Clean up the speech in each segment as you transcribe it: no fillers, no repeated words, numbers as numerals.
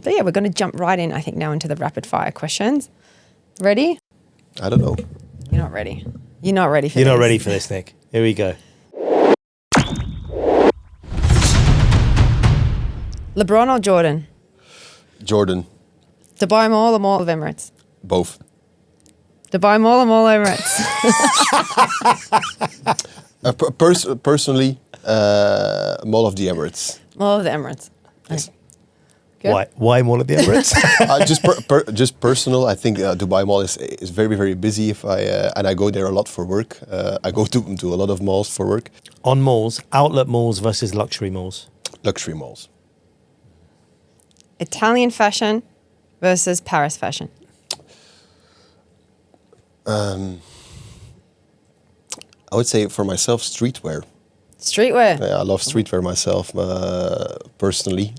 But yeah, we're going to jump right in, I think, now into the rapid fire questions. Ready? I don't know. You're not ready. You're not ready for this. You're not ready for this, Nick. Here we go. LeBron or Jordan? Jordan. Dubai Mall or Mall of Emirates? Both. Dubai Mall or Mall of Emirates? Personally, Mall of the Emirates. Mall of the Emirates. Yes. Good. Why Mall of the Emirates? Just personal. I think Dubai Mall is very, very busy. And I go there a lot for work. I go to a lot of malls for work. On malls, outlet malls versus luxury malls. Luxury malls. Italian fashion versus Paris fashion. I would say for myself, streetwear. Streetwear. I love streetwear myself, personally.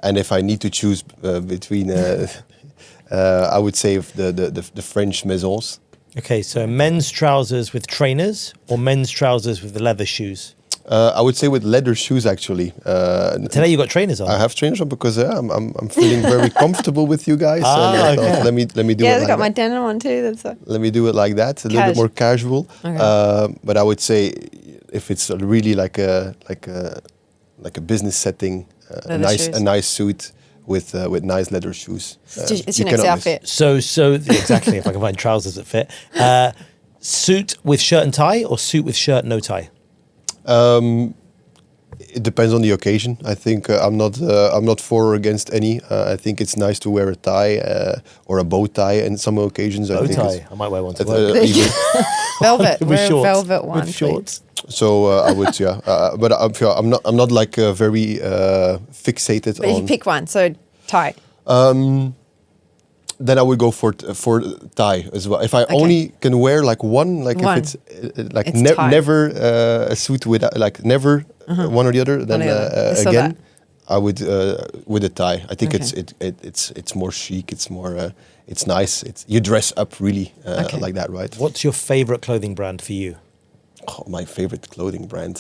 And if I need to choose between, I would say the French maisons. Okay, so men's trousers with trainers or men's trousers with the leather shoes? I would say with leather shoes, actually. Today you got trainers on. I have trainers on because I'm feeling very comfortable with you guys. Ah, and I thought, let me do it. Yeah, I've like got my that. denim on too. That's what. Let me do it like that, a little bit more casual. Okay. But I would say if it's really like a business setting, a nice suit with nice leather shoes. It's your next outfit. So exactly. If I can find trousers that fit. Suit with shirt and tie or suit with shirt no tie? It depends on the occasion. I think I'm not for or against any. I think it's nice to wear a tie or a bow tie in some occasions. Bow tie. I might wear one to work. Velvet. With Wear shorts. a velvet one, With shorts. So I would, yeah. But I'm not like very fixated But on. if you pick one, so tie. Then I would go for tie as well. If I only can wear like one, like One. if it's like It's tie. never a suit with like never one or the other, then I saw again that. I would with a tie. I think Okay. it's more chic. It's more it's nice. You dress up really like that, right? What's your favorite clothing brand for you? Oh, my favorite clothing brand.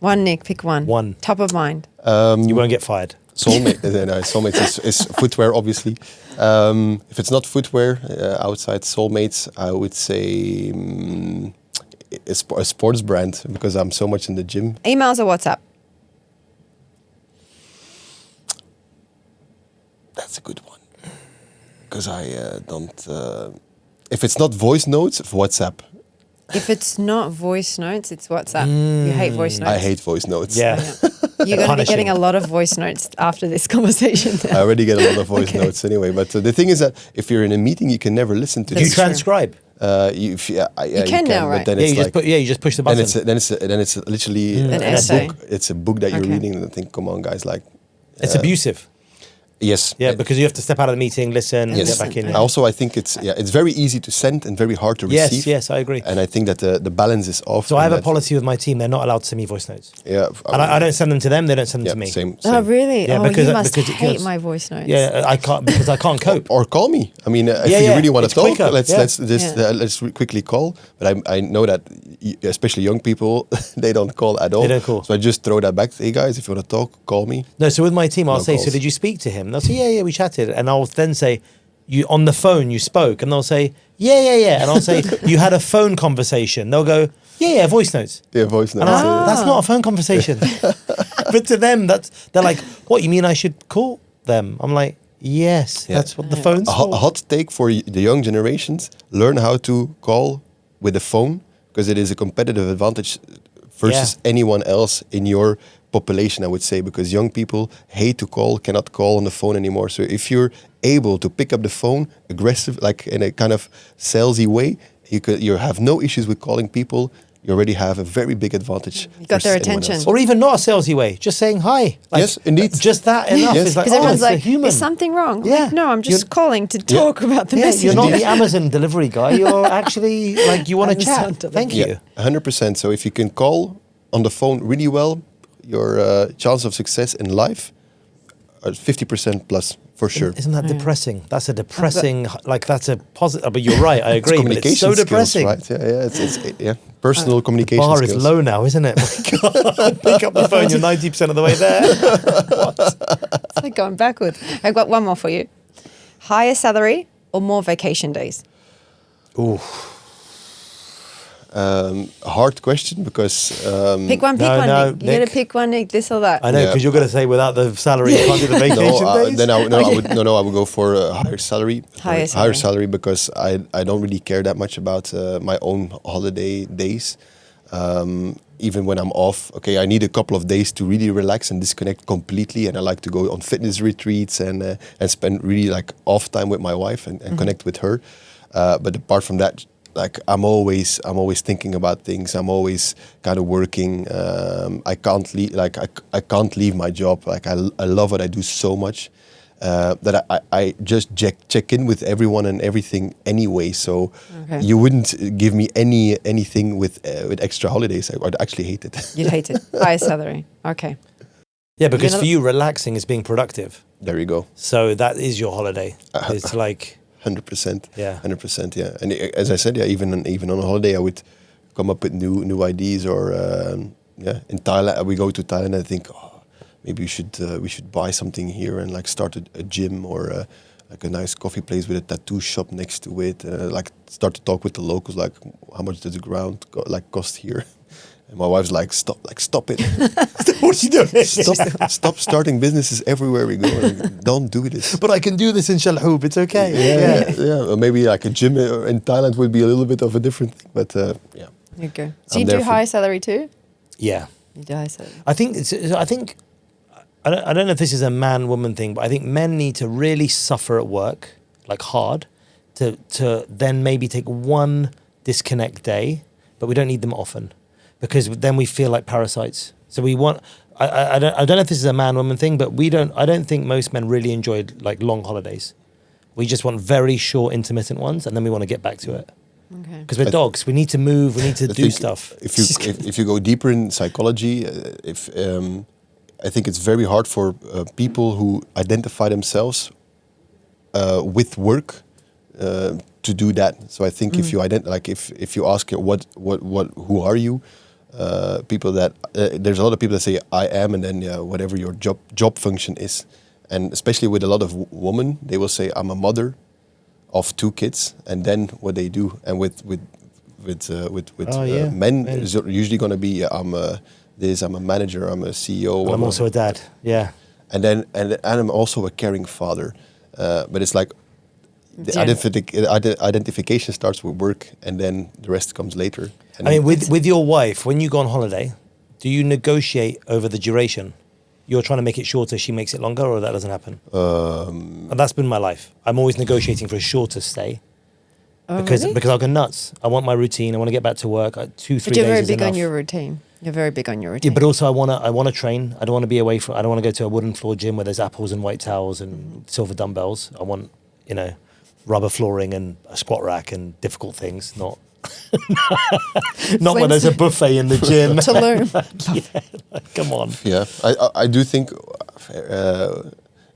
One, Nick, pick one. One. Top of mind. You won't get fired. Soulmates is footwear, obviously. If it's not footwear, outside Soulmates, I would say a sports brand because I'm so much in the gym. Emails or WhatsApp? That's a good one because I don't. If it's not voice notes, WhatsApp. If it's not voice notes, it's WhatsApp. You hate voice notes. I hate voice notes. Yeah. You're going to be Punishing. getting a lot of voice notes after this conversation. I already get a lot of voice notes anyway. But the thing is that if you're in a meeting, you can never listen to. Do you That's true. transcribe? You can now, right? But then Yeah, it's you just push the button. then it's literally An a essay. book. It's a book that you're Okay. reading, and I think, come on, guys, like. It's abusive. Yes. Yeah, because you have to step out of the meeting, listen, and Yes. get back in. Yeah. Also, I think it's very easy to send and very hard to receive. Yes, I agree. And I think that the balance is off. So I have and a policy with my team; they're not allowed to send me voice notes, Yeah. and I don't send them to them. They don't send them to me. Same. Oh, really? Yeah, oh, because- you must because it hate kills. my voice notes. Yeah, I can't because I can't cope. Or call me. I mean, if Yeah, you yeah, really want it's to talk, quicker, let's yeah. let's quickly call. But I know that especially young people, they don't call at all. They don't call. So I just throw that back. Hey guys, if you want to talk, call me. No, so with my team, I'll No say, "So calls. did you speak to him?" They'll say, "Yeah, we chatted," and I'll then say, "You on the phone? You spoke?" And they'll say, "Yeah," and I'll say, "You had a phone conversation?" They'll go, "Yeah, voice notes." Yeah, voice notes. And I was that's not a phone conversation. But to them, they're like, "What, you mean I should call them?" I'm like, "Yes, Yeah. that's what the phone's A for." hot take for the young generations: learn how to call with the phone because it is a competitive advantage versus anyone else in your population, I would say, because young people hate to call, cannot call on the phone anymore. So if you're able to pick up the phone aggressive, like in a kind of salesy way, you have no issues with calling people. You already have a very big advantage. You got their versus anyone attention. else. Or even not a salesy way, just saying hi. Like, Yes, indeed. Just that enough. Yes. It's like, Because everyone's it's a like, human. is something wrong? Yeah. Like, no, I'm just You're- calling to talk about the Yeah, message. you're not the Amazon delivery guy. You're actually like you want to Amazon chat. delivery. Thank you. Yeah, 100%. So if you can call on the phone really well, your chance of success in life are 50% plus for sure. Isn't that depressing? That's a depressing. Like that's a positive. But you're right. I agree. But it's Communication so skills, depressing. right? Yeah, it's personal communication Bar skills. is low now, isn't it? My God. Pick up the phone. You're 90% of the way there. What? like going backwards. I've got one more for you. Higher salary or more vacation days? Ooh. Hard question because Pick one, No, Nick. You gotta Nick. pick one, Nick, this or that. I know, Yeah. because you're going to say without the salary you can't do the vacation days. then I would go for a higher salary. Higher Higher salary. salary because I don't really care that much about my own holiday days. Even when I'm off, okay, I need a couple of days to really relax and disconnect completely. And I like to go on fitness retreats and spend really like off time with my wife and connect with her. But apart from that, like I'm always thinking about things. I'm always kind of working. I can't leave. Like I can't leave my job. Like I love what I do so much that I just check in with everyone and everything anyway. So you wouldn't give me anything with extra holidays. I'd actually hate it. You'd hate it. Higher salary. Okay. Yeah, because You're for you, relaxing is being productive. There you go. So that is your holiday. It's like... 100%. Yeah. 100%. Yeah. And as I said, yeah, even on a holiday, I would come up with new ideas. Or in Thailand, we go to Thailand. I think maybe we should buy something here and like start a gym or like a nice coffee place with a tattoo shop next to it. Like start to talk with the locals. Like how much does the ground cost here? And my wife's like, stop it. What's she doing? Stop starting businesses everywhere we go. Like, don't do this. But I can do this in Chalhoub. It's okay. Yeah. Or maybe like a gym in Thailand would be a little bit of a different thing. But yeah. You go. So I'm you there do for- high salary too? Yeah. You do high salary. I think I don't know if this is a man-woman thing, but I think men need to really suffer at work, like hard, to then maybe take one disconnect day, but we don't need them often, because then we feel like parasites. So we want. I don't know if this is a man-woman thing, but I don't think most men really enjoy like long holidays. We just want very short, intermittent ones, and then we want to get back to it. Okay. Because we're dogs, we need to move, we need to do think stuff. If you go deeper in psychology, I think it's very hard for people who identify themselves with work to do that. So I think if you if you ask who are you, people that there's a lot of people that say I am, and then whatever your job function is, and especially with a lot of women, they will say I'm a mother of 2 kids, and then what they do, and with men is usually going to be I'm a manager, I'm a CEO, I'm also a dad. Yeah. and I'm also a caring father, but it's like the identification starts with work, and then the rest comes later. And I mean, with your wife, when you go on holiday, do you negotiate over the duration? You're trying to make it shorter, she makes it longer, or that doesn't happen? And that's been my life. I'm always negotiating for a shorter stay. Because I'll go nuts. I want my routine. I want to get back to work. 2-3 days But you're very is big enough. on your routine. You're very big on your routine. Yeah, but also I want to train. I don't want to be away from. I don't want to go to a wooden floor gym where there's apples and white towels and silver dumbbells. I want, rubber flooring and a squat rack and difficult things. Not when there's a buffet in the gym. Tulum. Come on. Yeah, I do think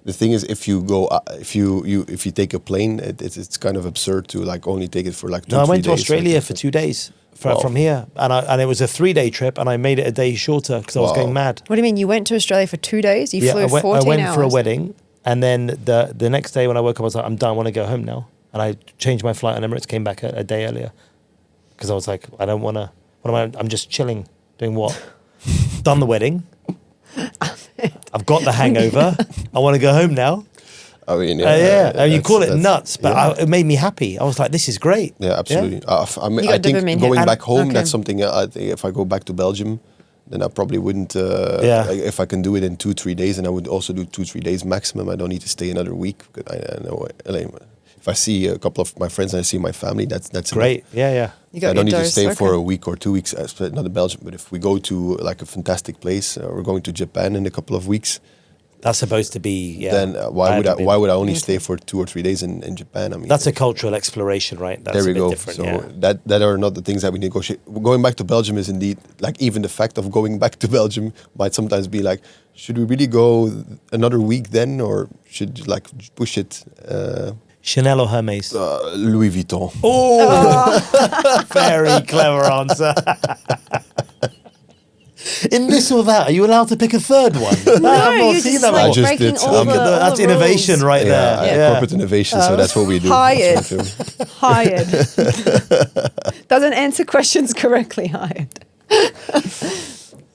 the thing is, if you go if you take a plane, it's kind of absurd to like only take it for like 2-3 days. No, I went to Australia for 2 days from here, and it was a 3-day trip, and I made it a day shorter because I was going mad. What do you mean? You went to Australia for 2 days? You flew 14 hours? I went for a wedding, and then the next day when I woke up, I was like, I'm done. I want to go home now, and I changed my flight on Emirates, came back a day earlier because I was like, I don't want to. I'm just chilling, doing what? Done the wedding. I've got the hangover. I want to go home now. I mean, and you call it nuts, but it made me happy. I was like, this is great. Yeah, absolutely. You I got think dopamine going hit. back home, Okay. that's something. I think if I go back to Belgium, then I probably wouldn't. If I can do it in 2-3 days, and I would also do 2-3 days maximum. I don't need to stay another week. Because I know if I see a couple of my friends and I see my family, that's Great. enough. Yeah. You got I don't need your to dose, stay for okay. a week or 2 weeks. Not in Belgium, but if we go to like a fantastic place, we're going to Japan in a couple of weeks. That's supposed to be. Then why would I only stay for 2 or 3 days in Japan? I mean, That's a cultural exploration, right? That's there we a bit go. different, So yeah. that are not the things that we negotiate. Going back to Belgium is indeed like even the fact of going back to Belgium might sometimes be like, should we really go another week then, or should like push it? Chanel or Hermes? Louis Vuitton. Oh, very clever answer. In this or that, are you allowed to pick a third one? I've not you're seen just that like before. I just breaking did. all the all That's the innovation rules. right there. Yeah. Corporate innovation. So that's what we do. Hired. That's what we do. Hired. Doesn't answer questions correctly. Hired.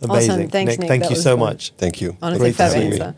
Amazing. Awesome. Thanks, Nick. Thank That you was so fun. much. Thank you. Honestly, Great to fair see you. answer.